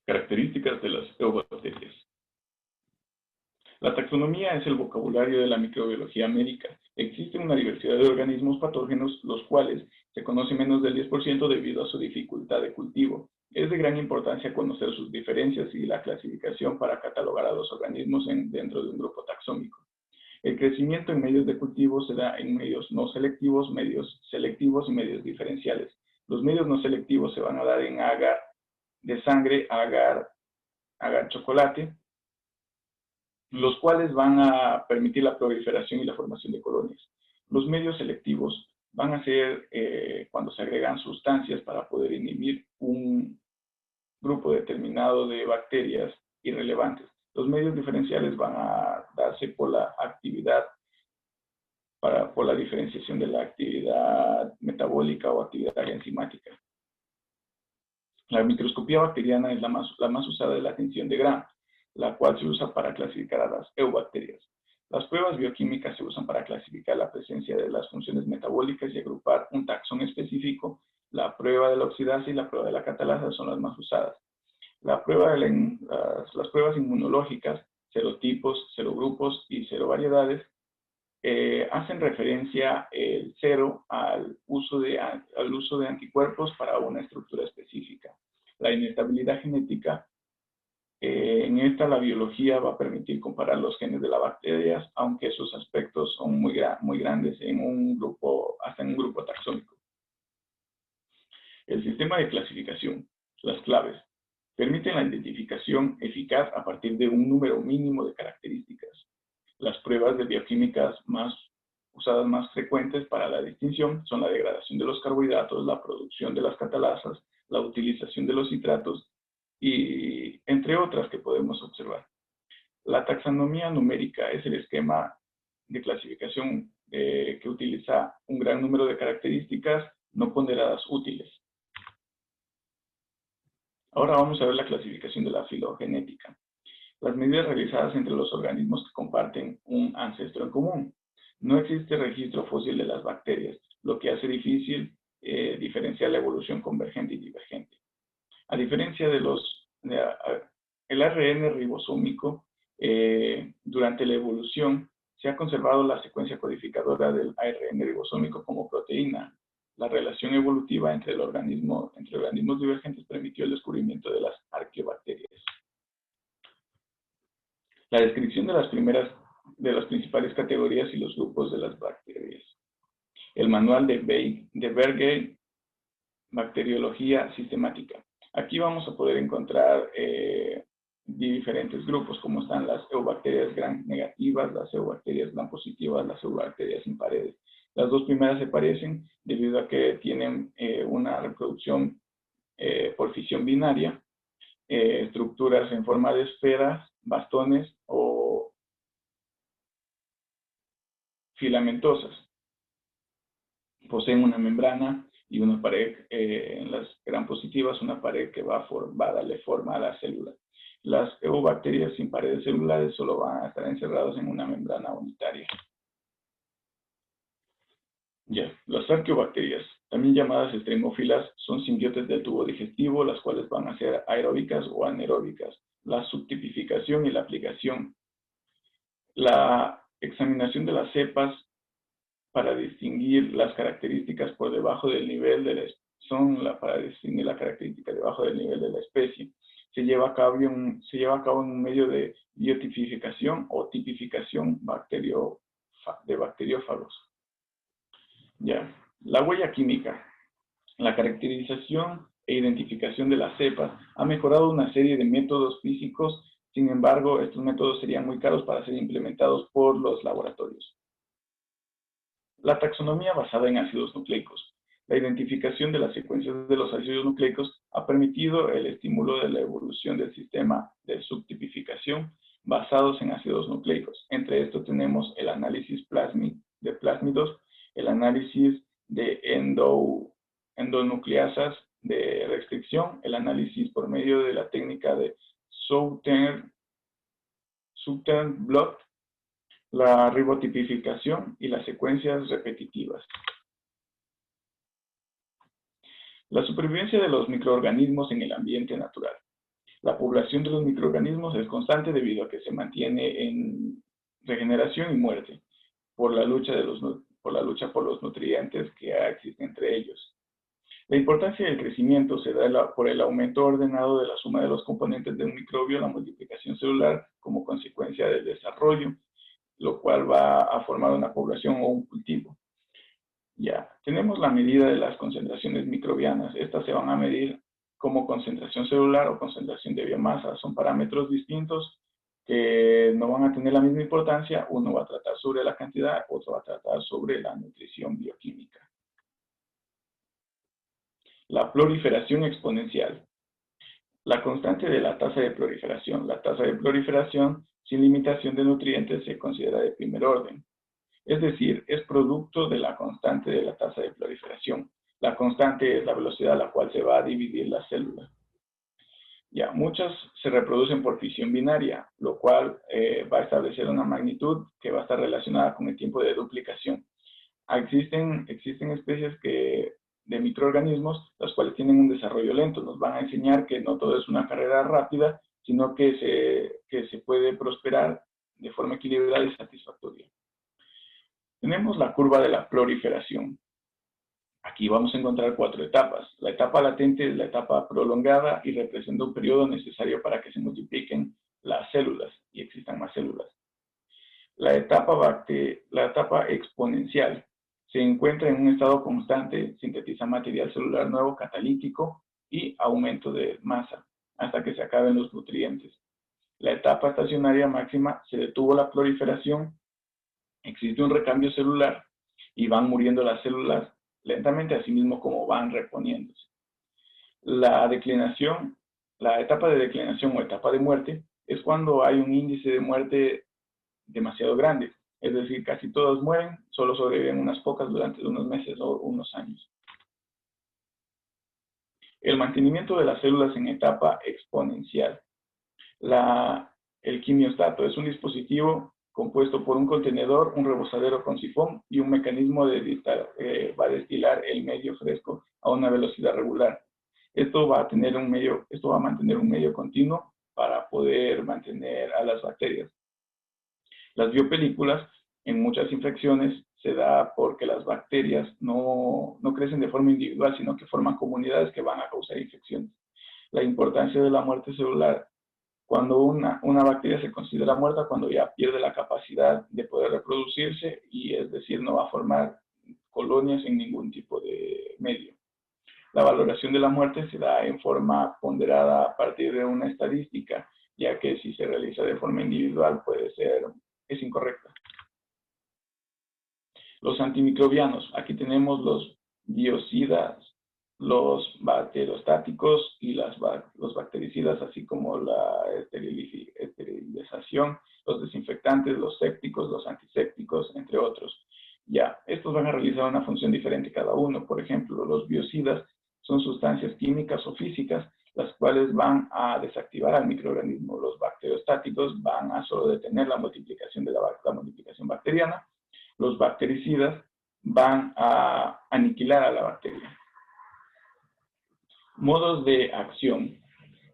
Características de las eubacterias. La taxonomía es el vocabulario de la microbiología médica. Existe una diversidad de organismos patógenos, los cuales se conoce menos del 10% debido a su dificultad de cultivo. Es de gran importancia conocer sus diferencias y la clasificación para catalogar a los organismos dentro de un grupo taxónico. El crecimiento en medios de cultivo se da en medios no selectivos, medios selectivos y medios diferenciales. Los medios no selectivos se van a dar en agar de sangre, agar chocolate, los cuales van a permitir la proliferación y la formación de colonias. Los medios selectivos van a ser cuando se agregan sustancias para poder inhibir un grupo determinado de bacterias irrelevantes. Los medios diferenciales van a darse por la actividad, por la diferenciación de la actividad metabólica o actividad enzimática. La microscopía bacteriana es la más usada de la atención de Gram, la cual se usa para clasificar a las eubacterias. Las pruebas bioquímicas se usan para clasificar la presencia de las funciones metabólicas y agrupar un taxón específico. La prueba de la oxidasa y la prueba de la catalasa son las más usadas. Las pruebas inmunológicas, serotipos, serogrupos y serovariedades, hacen referencia el cero al uso de anticuerpos para una estructura específica. La inestabilidad genética, en esta la biología va a permitir comparar los genes de las bacterias, aunque sus aspectos son muy grandes hasta en un grupo taxónico. El sistema de clasificación, las claves, permiten la identificación eficaz a partir de un número mínimo de características. Las pruebas de bioquímicas usadas más frecuentes para la distinción son la degradación de los carbohidratos, la producción de las catalasas, la utilización de los citratos y entre otras que podemos observar. La taxonomía numérica es el esquema de clasificación que utiliza un gran número de características no ponderadas útiles. Ahora vamos a ver la clasificación de la filogenética. Las medidas realizadas entre los organismos que comparten un ancestro en común. No existe registro fósil de las bacterias, lo que hace difícil diferenciar la evolución convergente y divergente. A diferencia de el ARN ribosómico, durante la evolución se ha conservado la secuencia codificadora del ARN ribosómico como proteína. La relación evolutiva entre organismos divergentes permitió el descubrimiento de las arqueobacterias. La descripción de las principales categorías y los grupos de las bacterias. El manual de Berger, Bacteriología Sistemática. Aquí vamos a poder encontrar diferentes grupos, como están las eubacterias gram negativas, las eubacterias gram positivas, las eubacterias sin paredes. Las dos primeras se parecen debido a que tienen una reproducción por fisión binaria, estructuras en forma de esferas, bastones o filamentosas. Poseen una membrana y una pared, en las gram positivas, una pared que va a darle forma a la célula. Las eubacterias sin paredes celulares solo van a estar encerradas en una membrana unitaria. Las arqueobacterias, también llamadas extremófilas, son simbiontes del tubo digestivo, las cuales van a ser aeróbicas o anaeróbicas. La subtipificación y la aplicación. La examinación de las cepas para distinguir las características por debajo del nivel de para distinguir la característica debajo del nivel de la especie. Se lleva a cabo en un medio de biotipificación o tipificación de bacteriófagos. La huella química. La caracterización e identificación de las cepas ha mejorado una serie de métodos físicos, sin embargo, estos métodos serían muy caros para ser implementados por los laboratorios. La taxonomía basada en ácidos nucleicos. La identificación de las secuencias de los ácidos nucleicos ha permitido el estímulo de la evolución del sistema de subtipificación basados en ácidos nucleicos. Entre estos tenemos el análisis de plásmidos, el análisis de endonucleasas de restricción, el análisis por medio de la técnica de Southern blot, la ribotipificación y las secuencias repetitivas. La supervivencia de los microorganismos en el ambiente natural. La población de los microorganismos es constante debido a que se mantiene en regeneración y muerte por la lucha, por los nutrientes que existen entre ellos. La importancia del crecimiento se da por el aumento ordenado de la suma de los componentes de un microbio, la multiplicación celular como consecuencia del desarrollo, lo cual va a formar una población o un cultivo. Ya, tenemos la medida de las concentraciones microbianas. Estas se van a medir como concentración celular o concentración de biomasa. Son parámetros distintos que no van a tener la misma importancia. Uno va a tratar sobre la cantidad, otro va a tratar sobre la nutrición bioquímica. La proliferación exponencial. La constante de la tasa de proliferación. La tasa de proliferación sin limitación de nutrientes se considera de primer orden. Es decir, es producto de la constante de la tasa de proliferación. La constante es la velocidad a la cual se va a dividir la célula. Ya, muchas se reproducen por fisión binaria, lo cual va a establecer una magnitud que va a estar relacionada con el tiempo de duplicación. Existen especies de microorganismos, las cuales tienen un desarrollo lento. Nos van a enseñar que no todo es una carrera rápida, sino que se puede prosperar de forma equilibrada y satisfactoria. Tenemos la curva de la proliferación. Aquí vamos a encontrar 4 etapas. La etapa latente es la etapa prolongada y representa un periodo necesario para que se multipliquen las células y existan más células. La etapa exponencial se encuentra en un estado constante, sintetiza material celular nuevo catalítico y aumento de masa hasta que se acaben los nutrientes. La etapa estacionaria máxima se detuvo la proliferación, existe un recambio celular y van muriendo las células lentamente, así mismo como van reponiéndose. La etapa de declinación o etapa de muerte es cuando hay un índice de muerte demasiado grande, es decir, casi todas mueren, solo sobreviven unas pocas durante unos meses o unos años. El mantenimiento de las células en etapa exponencial. El quimiostato es un dispositivo compuesto por un contenedor, un rebosadero con sifón y un mecanismo va a destilar el medio fresco a una velocidad regular. Esto va a mantener un medio continuo para poder mantener a las bacterias. Las biopelículas en muchas infecciones se da porque las bacterias no crecen de forma individual, sino que forman comunidades que van a causar infecciones. La importancia de la muerte celular. Cuando una bacteria se considera muerta, cuando ya pierde la capacidad de poder reproducirse y es decir, no va a formar colonias en ningún tipo de medio. La valoración de la muerte se da en forma ponderada a partir de una estadística, ya que si se realiza de forma individual es incorrecta. Los antimicrobianos. Aquí tenemos los biocidas, los bacterostáticos y los bactericidas, así como la esterilización, los desinfectantes, los sépticos, los antisépticos, entre otros. Ya, estos van a realizar una función diferente cada uno. Por ejemplo, los biocidas son sustancias químicas o físicas, las cuales van a desactivar al microorganismo. Los bacterostáticos van a solo detener la multiplicación la multiplicación bacteriana. Los bactericidas van a aniquilar a la bacteria. Modos de acción.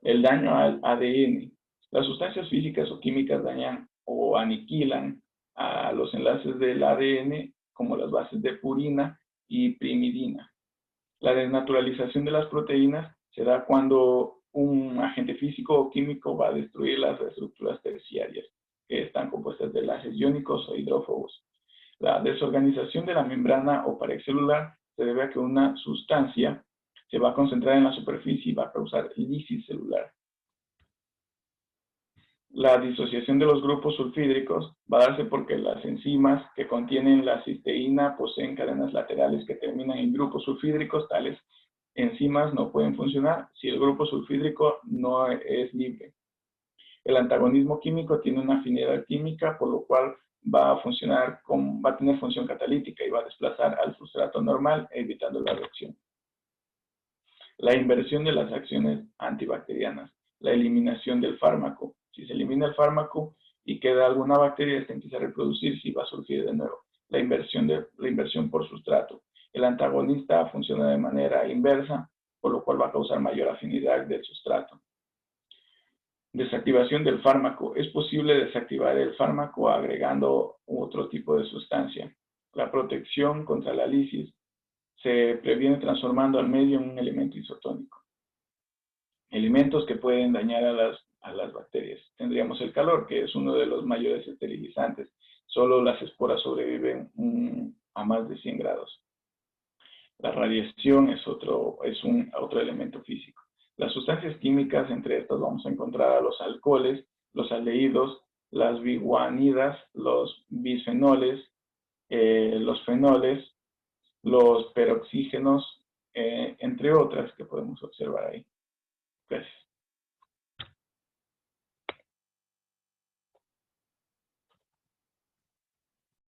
El daño al ADN. Las sustancias físicas o químicas dañan o aniquilan a los enlaces del ADN, como las bases de purina y primidina. La desnaturalización de las proteínas se da cuando un agente físico o químico va a destruir las estructuras terciarias, que están compuestas de enlaces iónicos o hidrófobos. La desorganización de la membrana o pared celular se debe a que una sustancia se va a concentrar en la superficie y va a causar lisis celular. La disociación de los grupos sulfídricos va a darse porque las enzimas que contienen la cisteína poseen cadenas laterales que terminan en grupos sulfídricos. Tales enzimas no pueden funcionar si el grupo sulfídrico no es libre. El antagonismo químico tiene una afinidad química, por lo cual va a tener función catalítica y va a desplazar al sustrato normal, evitando la reacción. La inversión de las acciones antibacterianas. La eliminación del fármaco. Si se elimina el fármaco y queda alguna bacteria, esta empieza a reproducirse y va a surgir de nuevo. La inversión por sustrato. El antagonista funciona de manera inversa, por lo cual va a causar mayor afinidad del sustrato. Desactivación del fármaco. Es posible desactivar el fármaco agregando otro tipo de sustancia. La protección contra la lisis se previene transformando al medio en un elemento isotónico. Elementos que pueden dañar a las bacterias. Tendríamos el calor, que es uno de los mayores esterilizantes. Solo las esporas sobreviven a más de 100 grados. La radiación es otro elemento físico. Las sustancias químicas, entre estas vamos a encontrar a los alcoholes, los aldehídos, las biguanidas, los bisfenoles, los fenoles, los peroxígenos, entre otras que podemos observar ahí. Gracias.